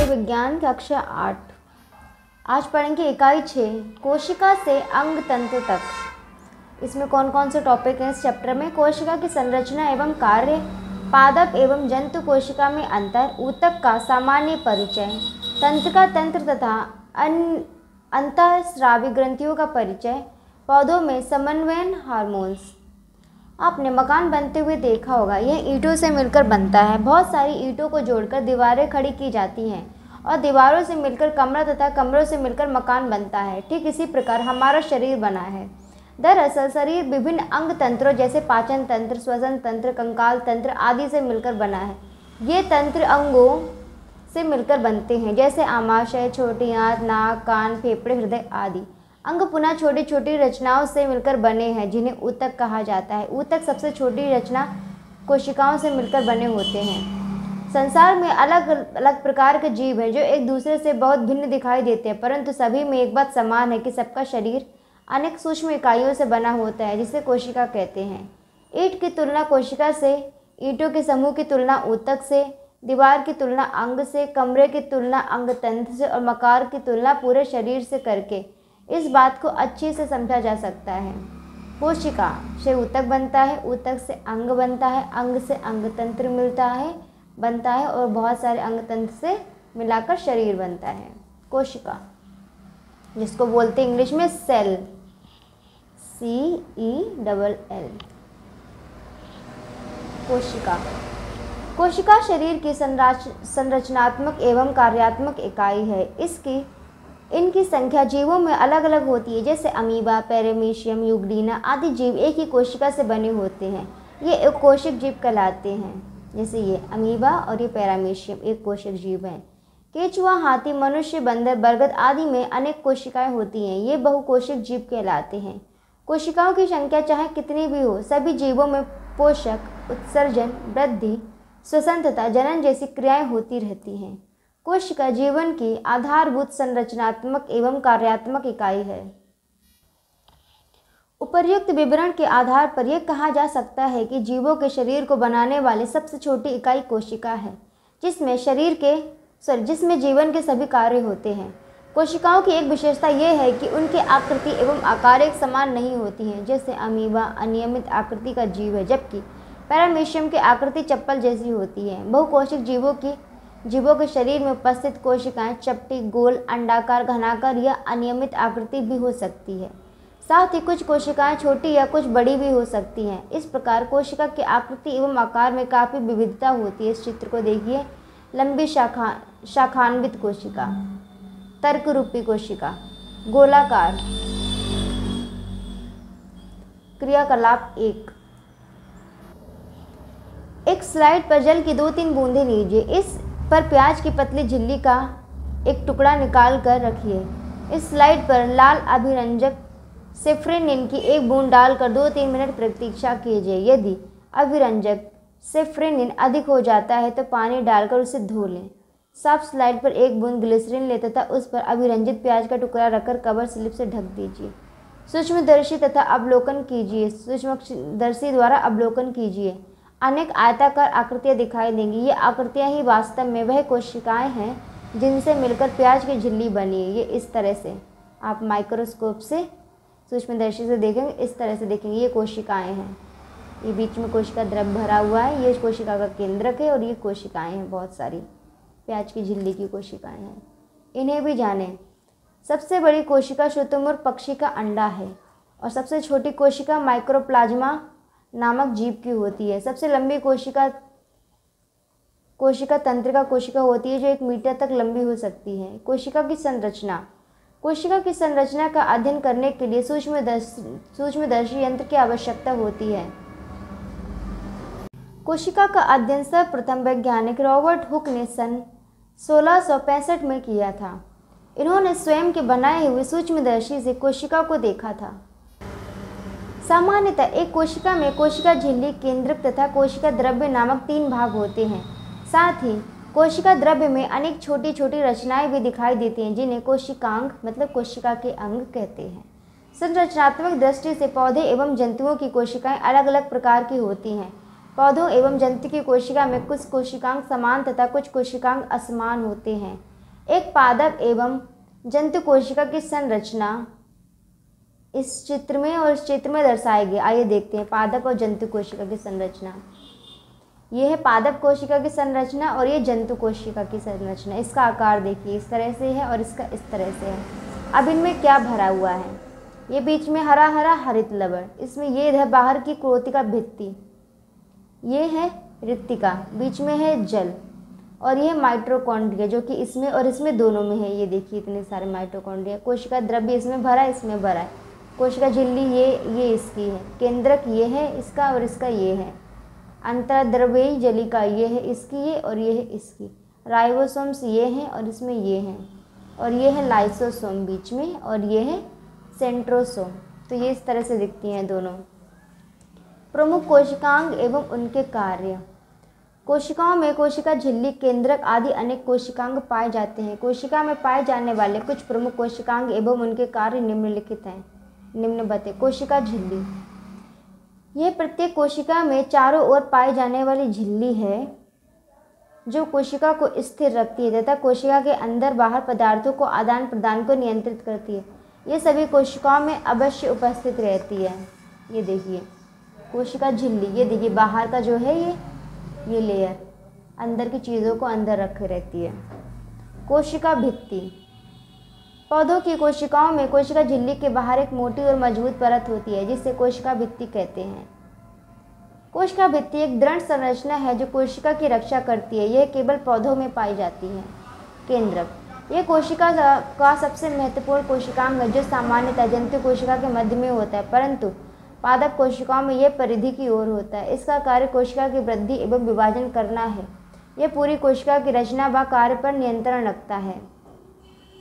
विज्ञान कक्षा 8 आज पढ़ेंगे इकाई 6 कोशिका से अंग तंत्र तक। इसमें कौन कौन से टॉपिक हैं इस चैप्टर में? कोशिका की संरचना एवं कार्य, पादप एवं जंतु कोशिका में अंतर, ऊतक का सामान्य परिचय, तंत्र का तंत्र तथा अंतःस्रावी ग्रंथियों का परिचय, पौधों में समन्वयन, हार्मोन्स। आपने मकान बनते हुए देखा होगा, यह ईंटों से मिलकर बनता है। बहुत सारी ईंटों को जोड़कर दीवारें खड़ी की जाती हैं और दीवारों से मिलकर कमरा तथा कमरों से मिलकर मकान बनता है। ठीक इसी प्रकार हमारा शरीर बना है। दरअसल शरीर विभिन्न अंग तंत्रों जैसे पाचन तंत्र, श्वसन तंत्र, कंकाल तंत्र आदि से मिलकर बना है। ये तंत्र अंगों से मिलकर बनते हैं जैसे आमाशय, छोटी आंत, नाक, कान, फेफड़े, हृदय आदि। अंग पुनः छोटी छोटी रचनाओं से मिलकर बने हैं जिन्हें ऊतक कहा जाता है। ऊतक सबसे छोटी रचना कोशिकाओं से मिलकर बने होते हैं। संसार में अलग अलग प्रकार के जीव हैं जो एक दूसरे से बहुत भिन्न दिखाई देते हैं, परंतु सभी में एक बात समान है कि सबका शरीर अनेक सूक्ष्म इकाइयों से बना होता है जिसे कोशिका कहते हैं। ईंट की तुलना कोशिका से, ईंटों के समूह की तुलना ऊतक से, दीवार की तुलना अंग से, कमरे की तुलना अंग तंत्र से और मकान की तुलना पूरे शरीर से करके इस बात को अच्छे से समझा जा सकता है। कोशिका से ऊतक बनता है, ऊतक से अंग बनता है, अंग से अंग तंत्र बनता है और बहुत सारे अंग तंत्र से मिलाकर शरीर बनता है। कोशिका जिसको बोलते हैं इंग्लिश में सेल, CELL। कोशिका शरीर की संरचनात्मक एवं कार्यात्मक इकाई है। इनकी संख्या जीवों में अलग अलग होती है जैसे अमीबा, पैरामीशियम, यूग्लिना आदि जीव एक ही कोशिका से बने होते हैं। ये एक कोशिक जीव कहलाते हैं। जैसे ये अमीबा और ये पैरामीशियम एक कोशिक जीव हैं। केंचुआ, हाथी, मनुष्य, बंदर, बरगद आदि में अनेक कोशिकाएं होती हैं। ये बहुकोशिक जीव कहलाते हैं। कोशिकाओं की संख्या चाहे कितनी भी हो, सभी जीवों में पोषक, उत्सर्जन, वृद्धि, श्वसन तथा जनन जैसी क्रियाएं होती रहती हैं। कोशिका जीवन की आधारभूत संरचनात्मक एवं कार्यात्मक इकाई है। उपर्युक्त विवरण के आधार पर यह कहा जा सकता है कि जीवों के शरीर को बनाने वाली सबसे छोटी इकाई कोशिका है, जिसमें जीवन के सभी कार्य होते हैं। कोशिकाओं की एक विशेषता यह है कि उनकी आकृति एवं आकार एक समान नहीं होती हैं। जैसे अमीबा अनियमित आकृति का जीव है, जबकि पैरामीशियम की आकृति चप्पल जैसी होती है। बहुकोशिक जीवों के शरीर में उपस्थित कोशिकाएं चपटी, गोल, अंडाकार, घनाकार या अनियमित आकृति भी हो सकती है। साथ ही कुछ कोशिकाएं छोटी या कुछ बड़ी भी हो सकती हैं। इस प्रकार कोशिका की आकृति एवं आकार में काफ़ी विविधता होती है। इस चित्र को देखिए। लंबी शाखान्वित कोशिका, तर्करूपी कोशिका, गोलाकार। क्रियाकलाप 1। एक स्लाइड पर जल की 2-3 बूंदें लीजिए। इस पर प्याज की पतली झिल्ली का एक टुकड़ा निकाल कर रखिए। इस स्लाइड पर लाल अभिरंजक सेफ्रेनिन की एक बूंद डालकर 2-3 मिनट प्रतीक्षा कीजिए। यदि अभिरंजक सेफ्रेनिन अधिक हो जाता है तो पानी डालकर उसे धो लें। साफ स्लाइड पर एक बूंद ग्लिसरीन लें तथा उस पर अभिरंजित प्याज का टुकड़ा रखकर कवर स्लिप से ढक दीजिए। सूक्ष्मदर्शी द्वारा अवलोकन कीजिए। अनेक आयताकार आकृतियाँ दिखाई देंगी। ये आकृतियाँ ही वास्तव में वह कोशिकाएं हैं जिनसे मिलकर प्याज की झिल्ली बनी है। ये इस तरह से आप माइक्रोस्कोप से, सूक्ष्मदर्शी से देखेंगे, इस तरह से देखेंगे। ये कोशिकाएं हैं। ये बीच में कोशिका द्रव भरा हुआ है। ये कोशिका का केंद्रक है और ये कोशिकाएं हैं, बहुत सारी प्याज की झिल्ली की कोशिकाएं हैं। इन्हें भी जानें। सबसे बड़ी कोशिका शुतुरमुर्ग पक्षी का अंडा है और सबसे छोटी कोशिका माइक्रोप्लाज्मा नामक जीव की होती है। सबसे लंबी कोशिका तंत्रिका कोशिका होती है जो 1 मीटर तक लंबी हो सकती है। कोशिका की संरचना का अध्ययन करने के लिए सूक्ष्मदर्शी यंत्र की आवश्यकता होती है। कोशिका का अध्ययन सर्वप्रथम वैज्ञानिक रॉबर्ट हुक ने सन 1665 में किया था। इन्होंने स्वयं के बनाए हुए सूक्ष्मदर्शी से कोशिका को देखा था। सामान्यतः एक कोशिका में कोशिका झिल्ली, केंद्रक तथा कोशिका द्रव्य नामक 3 भाग होते हैं। साथ ही कोशिका द्रव्य में अनेक छोटी छोटी रचनाएं भी दिखाई देती हैं जिन्हें कोशिकांग मतलब कोशिका के अंग कहते हैं। संरचनात्मक दृष्टि से पौधे एवं जंतुओं की कोशिकाएं अलग अलग प्रकार की होती हैं। पौधों एवं जंतु की कोशिका में कुछ कोशिकांग समान तथा कुछ कोशिकांग असमान होते हैं। एक पादप एवं जंतु कोशिका की संरचना इस चित्र में और इस चित्र में दर्शाई गई। आइए देखते हैं पादप और जंतु कोशिका की संरचना। ये है पादप कोशिका की संरचना और ये जंतु कोशिका की संरचना। इसका आकार देखिए, इस तरह से है और इसका इस तरह से है। अब इनमें क्या भरा हुआ है? ये बीच में हरा हरा हरित लवण, इसमें ये है बाहर की कोशिका भित्ति, ये है रिक्तिका, बीच में है जल, और ये माइटोकॉन्ड्रिया जो कि इसमें और इसमें दोनों में है। ये देखिए इतने सारे माइटोकॉन्ड्रिया। कोशिका द्रव्य इसमें भरा है, इसमें भरा है। कोशिका झिल्ली ये इसकी है। केंद्रक ये है इसका और इसका ये है। अंतर्द्रव्यी जलिका ये है इसकी, ये और ये है इसकी। राइबोसोम्स ये हैं और इसमें ये हैं, और ये है लाइसोसोम बीच में, और ये है सेंट्रोसोम। तो ये इस तरह से दिखती हैं दोनों। प्रमुख कोशिकांग एवं उनके कार्य। कोशिकाओं में कोशिका झिल्ली, केंद्रक आदि अनेक कोशिकांग पाए जाते हैं। कोशिका में पाए जाने वाले कुछ प्रमुख कोशिकांग एवं उनके कार्य निम्नलिखित हैं। निम्नबते। कोशिका झिल्ली, यह प्रत्येक कोशिका में चारों ओर पाई जाने वाली झिल्ली है जो कोशिका को स्थिर रखती है तथा कोशिका के अंदर बाहर पदार्थों को आदान प्रदान को नियंत्रित करती है। ये सभी कोशिकाओं में अवश्य उपस्थित रहती है। ये देखिए कोशिका झिल्ली, ये देखिए बाहर का जो है ये लेयर अंदर की चीज़ों को अंदर रखे रहती है। कोशिका भित्ति, पौधों की कोशिकाओं में कोशिका झिल्ली के बाहर एक मोटी और मजबूत परत होती है जिसे कोशिका भित्ति कहते हैं। कोशिका भित्ति एक दृढ़ संरचना है जो कोशिका की रक्षा करती है। यह केवल पौधों में पाई जाती है। केंद्रक, यह कोशिका का सबसे महत्वपूर्ण कोशिकांग है जो सामान्यतः जंतु कोशिका के मध्य में होता है, परंतु पादप कोशिकाओं में यह परिधि की ओर होता है। इसका कार्य कोशिका की वृद्धि एवं विभाजन करना है। यह पूरी कोशिका की रचना व कार्य पर नियंत्रण रखता है।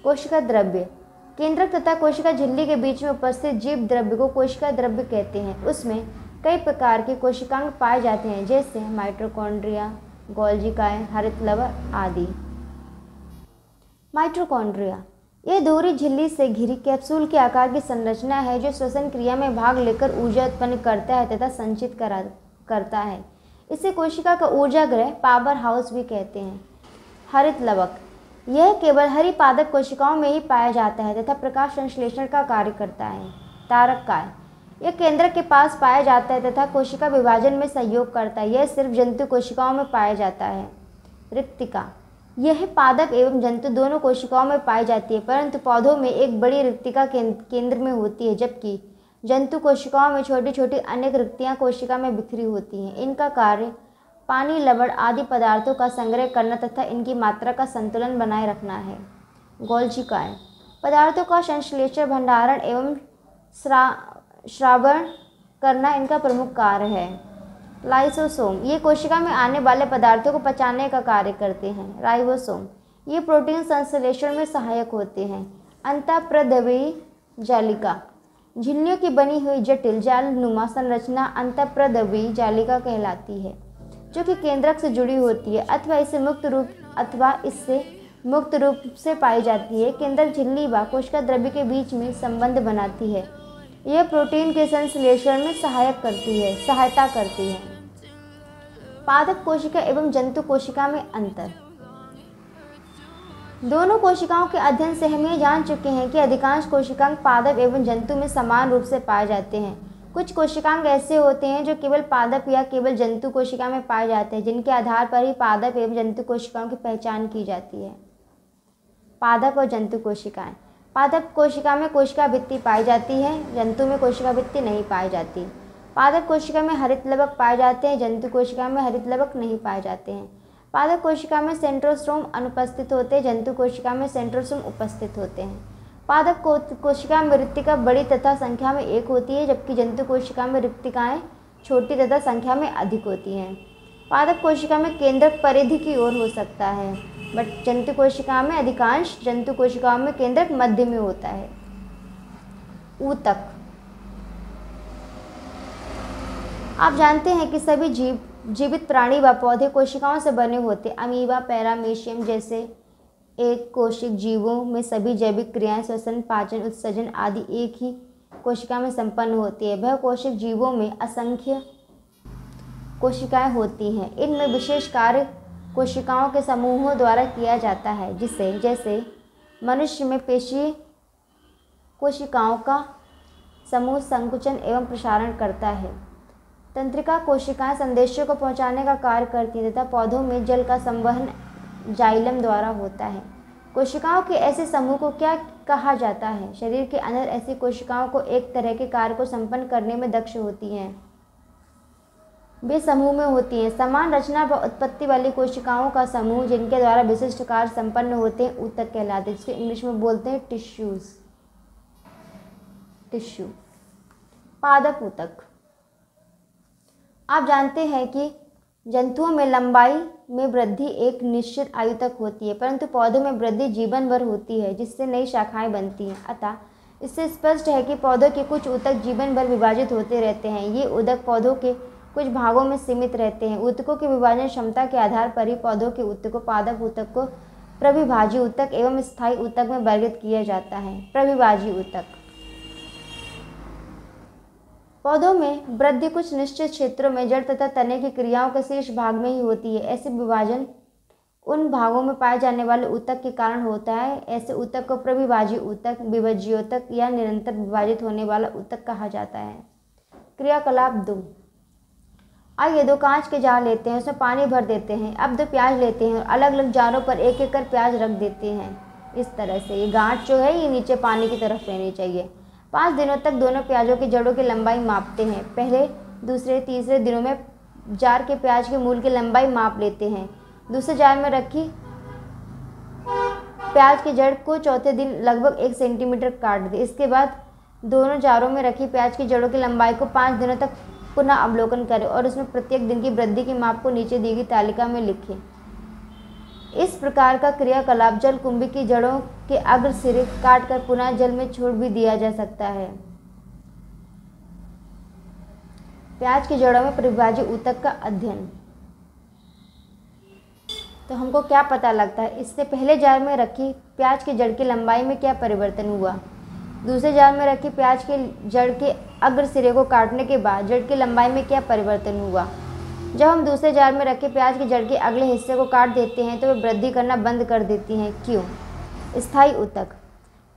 कोशिका द्रव्य, केंद्रक तथा कोशिका झिल्ली के बीच में उपस्थित जीव द्रव्य को कोशिका द्रव्य कहते हैं। उसमें कई प्रकार के कोशिकांग पाए जाते हैं जैसे माइटोकॉन्ड्रिया, गोल्जिकाएं, हरित लवण आदि। माइटोकॉन्ड्रिया, यह दोहरी झिल्ली से घिरी कैप्सूल के आकार की संरचना है जो श्वसन क्रिया में भाग लेकर ऊर्जा उत्पन्न करता है तथा संचित करता है। इसे कोशिका का ऊर्जा गृह पावर हाउस भी कहते हैं। हरित लवक, यह केवल हरी पादप कोशिकाओं में ही पाया जाता है तथा प्रकाश संश्लेषण का कार्य करता है। तारककाय, यह केंद्रक के पास पाया जाता है तथा कोशिका विभाजन में सहयोग करता है। यह सिर्फ जंतु कोशिकाओं में पाया जाता है। रिक्तिका, यह पादप एवं जंतु दोनों कोशिकाओं में पाई जाती है, परंतु पौधों में एक बड़ी रिक्तिका केंद्र में होती है जबकि जंतु कोशिकाओं में छोटी छोटी अनेक रिक्तियाँ कोशिका में बिखरी होती हैं। इनका कार्य पानी, लवण आदि पदार्थों का संग्रह करना तथा इनकी मात्रा का संतुलन बनाए रखना है। गोल्जिकाएं, पदार्थों का संश्लेषण, भंडारण एवं श्रावण करना इनका प्रमुख कार्य है। लाइसोसोम, ये कोशिका में आने वाले पदार्थों को पचाने का कार्य करते हैं। राइबोसोम, ये प्रोटीन संश्लेषण में सहायक होते हैं। अंतःप्रद्रव्यी जालिका, झिल्लियों की बनी हुई जटिल जालनुमा संरचना अंतःप्रद्रव्यी जालिका कहलाती है जो कि केंद्रक से जुड़ी होती है अथवा इससे मुक्त रूप से पाई जाती है। केंद्रक झिल्ली व कोशिका द्रव्य के बीच में संबंध बनाती है। यह प्रोटीन के संश्लेषण में सहायता करती है। पादप कोशिका एवं जंतु कोशिका में अंतर। दोनों कोशिकाओं के अध्ययन से हम ये जान चुके हैं कि अधिकांश कोशिकांग पादप एवं जंतु में समान रूप से पाए जाते हैं। कुछ कोशिकांग ऐसे होते हैं जो केवल पादप या केवल जंतु कोशिका में पाए जाते हैं, जिनके आधार पर ही पादप एवं जंतु कोशिकाओं की पहचान की जाती है। पादप और जंतु कोशिकाएं। पादप कोशिका में कोशिका भित्ति पाई जाती है, जंतु में कोशिका भित्ति नहीं पाई जाती। पादप कोशिका में हरित लवक पाए जाते हैं, जंतु कोशिका में हरित लवक नहीं पाए जाते हैं। पादप कोशिका में सेंट्रोसोम अनुपस्थित होते हैं, जंतु कोशिका में सेंट्रोसोम उपस्थित होते हैं। पादप कोशिका में रिक्तिका बड़ी तथा संख्या में एक होती है, जबकि जंतु कोशिका में रिक्तिकाएं छोटी तथा संख्या में अधिक होती हैं। पादप कोशिका में केंद्रक परिधि की ओर हो सकता है, बट जंतु कोशिका में अधिकांश जंतु कोशिकाओं में केंद्रक मध्य में होता है। ऊतक, आप जानते हैं कि सभी जीव जीवित प्राणी व पौधे कोशिकाओं से बने होते। अमीबा, पैरामीशियम जैसे एक कोशिक जीवों में सभी जैविक क्रियाएं, श्वसन, पाचन, उत्सर्जन आदि एक ही कोशिका में संपन्न होती है। वह कोशिक जीवों में असंख्य कोशिकाएं होती हैं। इनमें विशेष कार्य कोशिकाओं के समूहों द्वारा किया जाता है, जिसे जैसे मनुष्य में पेशीय कोशिकाओं का समूह संकुचन एवं प्रसारण करता है। तंत्रिका कोशिकाएं संदेशों को पहुंचाने का कार्य करती हैं तथा पौधों में जल का संवहन जाइलम द्वारा होता है। कोशिकाओं के ऐसे समूह को क्या कहा जाता है? शरीर के अंदर ऐसी कोशिकाओं को एक तरह के कार्य को संपन्न करने में दक्ष होती हैं। वे समूह में होती हैं। समान रचना व उत्पत्ति वाली कोशिकाओं का समूह जिनके द्वारा विशिष्ट कार्य संपन्न होते हैं ऊतक कहलाते हैं, जिसको इंग्लिश में बोलते हैं टिश्यू। पादप ऊतक। आप जानते हैं कि जंतुओं में लंबाई में वृद्धि एक निश्चित आयु तक होती है, परंतु पौधों में वृद्धि जीवन भर होती है, जिससे नई शाखाएं बनती हैं। अतः इससे स्पष्ट है कि पौधों के कुछ ऊतक जीवन भर विभाजित होते रहते हैं। ये ऊतक पौधों के कुछ भागों में सीमित रहते हैं। ऊतकों की विभाजन क्षमता के आधार पर ही पौधों के ऊतकों, पादप ऊतक को प्रविभाजी ऊतक एवं स्थायी ऊतक में वर्गीकृत किया जाता है। प्रविभाजी ऊतक। पौधों में वृद्धि कुछ निश्चित क्षेत्रों में जड़ तथा तने की क्रियाओं के शीर्ष भाग में ही होती है। ऐसे विभाजन उन भागों में पाए जाने वाले ऊतक के कारण होता है। ऐसे ऊतक को प्रविभाजी ऊतक, विभज्योतक या निरंतर विभाजित होने वाला ऊतक कहा जाता है। क्रियाकलाप 2। आइए 2 कांच के जार लेते हैं, उसमें पानी भर देते हैं। अब 2 प्याज लेते हैं और अलग अलग जारों पर एक एक कर प्याज रख देते हैं। इस तरह से ये गांठ जो है ये नीचे पानी की तरफ रहनी चाहिए। 5 दिनों तक दोनों प्याजों की जड़ों की लंबाई मापते हैं। पहले, दूसरे, तीसरे दिनों में जार के प्याज के मूल की लंबाई माप लेते हैं। दूसरे जार में रखी प्याज की जड़ को चौथे दिन लगभग 1 सेंटीमीटर काट दें। इसके बाद दोनों जारों में रखी प्याज की जड़ों की लंबाई को 5 दिनों तक पुनः अवलोकन करें और उसमें प्रत्येक दिन की वृद्धि की माप को नीचे दी गई तालिका में लिखें। इस प्रकार का क्रियाकलाप जलकुंभी की जड़ों के अग्र सिरे काटकर पुनः जल में छोड़ भी दिया जा सकता है। प्याज की जड़ों में प्रविभाजी ऊतक का अध्ययन। तो हमको क्या पता लगता है? इससे पहले जार में रखी प्याज की जड़ की लंबाई में क्या परिवर्तन हुआ, दूसरे जार में रखी प्याज की जड़ के अग्र सिरे को काटने के बाद जड़ की लंबाई में क्या परिवर्तन हुआ। जब हम दूसरे जार में रखे प्याज की जड़ के अगले हिस्से को काट देते हैं तो वे वृद्धि करना बंद कर देती हैं। क्यों? स्थायी ऊतक।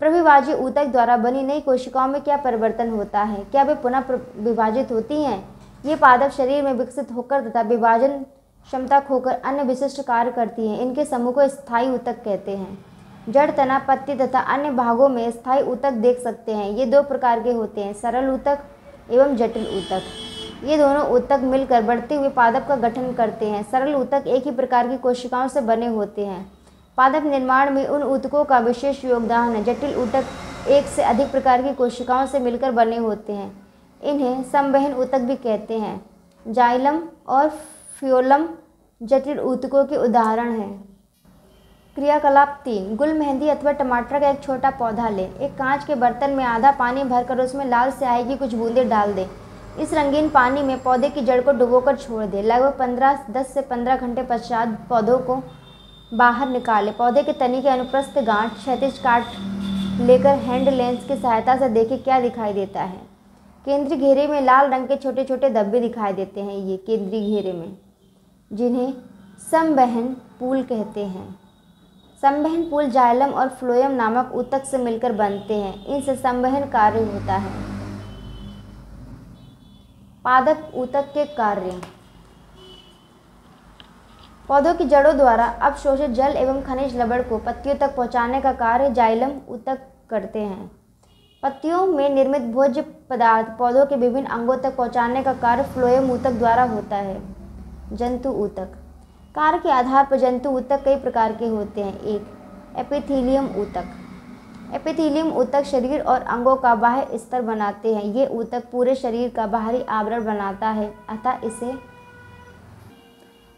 प्रविभाजी ऊतक द्वारा बनी नई कोशिकाओं में क्या परिवर्तन होता है? क्या वे पुनः विभाजित होती हैं? ये पादप शरीर में विकसित होकर तथा विभाजन क्षमता खोकर अन्य विशिष्ट कार्य करती हैं। इनके समूह को स्थायी ऊतक कहते हैं। जड़, तना, पत्ती तथा अन्य भागों में स्थायी ऊतक देख सकते हैं। ये 2 प्रकार के होते हैं, सरल ऊतक एवं जटिल ऊतक। ये दोनों ऊतक मिलकर बढ़ते हुए पादप का गठन करते हैं। सरल ऊतक एक ही प्रकार की कोशिकाओं से बने होते हैं। पादप निर्माण में उन ऊतकों का विशेष योगदान है। जटिल ऊतक एक से अधिक प्रकार की कोशिकाओं से मिलकर बने होते हैं। इन्हें संवहन ऊतक भी कहते हैं। जाइलम और फ्लोएम जटिल ऊतकों के उदाहरण हैं। क्रियाकलाप 3। गुल मेहंदी अथवा टमाटर का एक छोटा पौधा लें। एक कांच के बर्तन में आधा पानी भरकर उसमें लाल स्याही की कुछ बूंदें डाल दें। इस रंगीन पानी में पौधे की जड़ को डुबोकर छोड़ दें। लगभग 10 से 15 घंटे पश्चात पौधों को बाहर निकालें। पौधे के तनी के अनुप्रस्थ गांठ क्षैतिज काट लेकर हैंड लेंस की सहायता से देखें क्या दिखाई देता है। केंद्रीय घेरे में लाल रंग के छोटे छोटे धब्बे दिखाई देते हैं। ये केंद्रीय घेरे में, जिन्हें संवहन पुल कहते हैं। संवहन पुल जाइलम और फ्लोएम नामक ऊतक से मिलकर बनते हैं। इनसे संवहन कार्य होता है। पादप ऊतक के कार्य। पौधों की जड़ों द्वारा अवशोषित जल एवं खनिज लवण को पत्तियों तक पहुंचाने का कार्य जाइलम ऊतक करते हैं। पत्तियों में निर्मित भोज्य पदार्थ पौधों के विभिन्न अंगों तक पहुंचाने का कार्य फ्लोएम ऊतक द्वारा होता है। जंतु ऊतक। कार्य के आधार पर जंतु ऊतक कई प्रकार के होते हैं। 1. एपिथेलियम ऊतक। एपिथेलियम ऊतक शरीर और अंगों का बाह्य स्तर बनाते हैं। ये ऊतक पूरे शरीर का बाहरी आवरण बनाता है, अतः इसे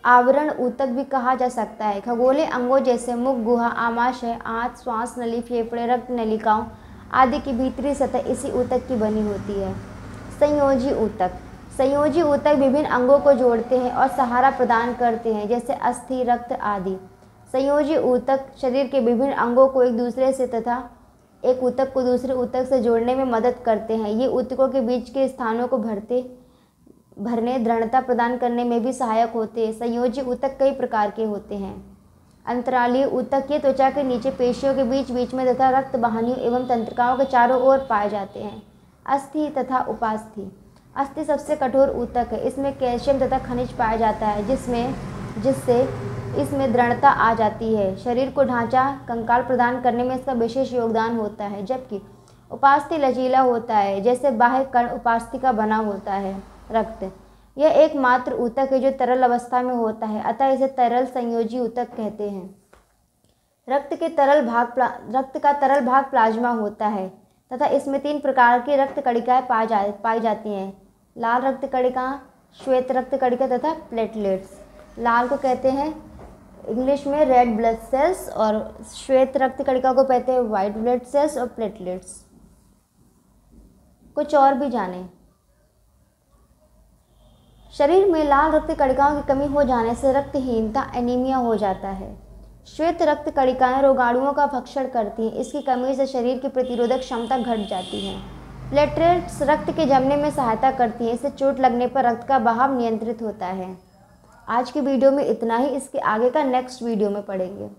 आवरण ऊतक भी कहा जा सकता है। खगोलीय अंगों जैसे मुख, गुहा, आमाशय, आंत, श्वास नली, फेफड़े, रक्त नलिकाओं आदि की भीतरी सतह इसी ऊतक की बनी होती है। संयोजी ऊतक। संयोजी ऊतक विभिन्न अंगों को जोड़ते हैं और सहारा प्रदान करते हैं, जैसे अस्थि, रक्त आदि। संयोजी ऊतक शरीर के विभिन्न अंगों को एक दूसरे से तथा एक ऊतक को दूसरे ऊतक से जोड़ने में मदद करते हैं। ये ऊतकों के बीच के स्थानों को भरने, दृढ़ता प्रदान करने में भी सहायक होते हैं। संयोजी ऊतक कई प्रकार के होते हैं। अंतरालीय ऊतक ये त्वचा के नीचे पेशियों के बीच बीच में तथा रक्त वाहिनियों एवं तंत्रिकाओं के चारों ओर पाए जाते हैं। अस्थि तथा उपास्थि। अस्थि सबसे कठोर ऊतक है। इसमें कैल्शियम तथा खनिज पाया जाता है, जिससे इसमें दृढ़ता आ जाती है। शरीर को ढांचा, कंकाल प्रदान करने में इसका विशेष योगदान होता है। जबकि उपास्थि लचीला होता है, जैसे बाह्य कण उपास्थि का बना होता है। रक्त यह एकमात्र ऊतक है जो तरल अवस्था में होता है, अतः इसे तरल संयोजी ऊतक कहते हैं। रक्त का तरल भाग प्लाज्मा होता है तथा इसमें 3 प्रकार की रक्त कणिकाएं पाई जाती हैं। लाल रक्त कणिका, श्वेत रक्त कणिका तथा प्लेटलेट्स। लाल को कहते हैं इंग्लिश में रेड ब्लड सेल्स और श्वेत रक्त कणिका को कहते हैं वाइट ब्लड सेल्स और प्लेटलेट्स। कुछ और भी जानें। शरीर में लाल रक्त कणिकाओं की कमी हो जाने से रक्तहीनता एनीमिया हो जाता है। श्वेत रक्त कणिकाएं रोगाणुओं का भक्षण करती हैं। इसकी कमी से शरीर की प्रतिरोधक क्षमता घट जाती है। प्लेटलेट्स रक्त के जमने में सहायता करती हैं। इससे चोट लगने पर रक्त का बहाव नियंत्रित होता है। आज की वीडियो में इतना ही। इसके आगे का नेक्स्ट वीडियो में पढ़ेंगे।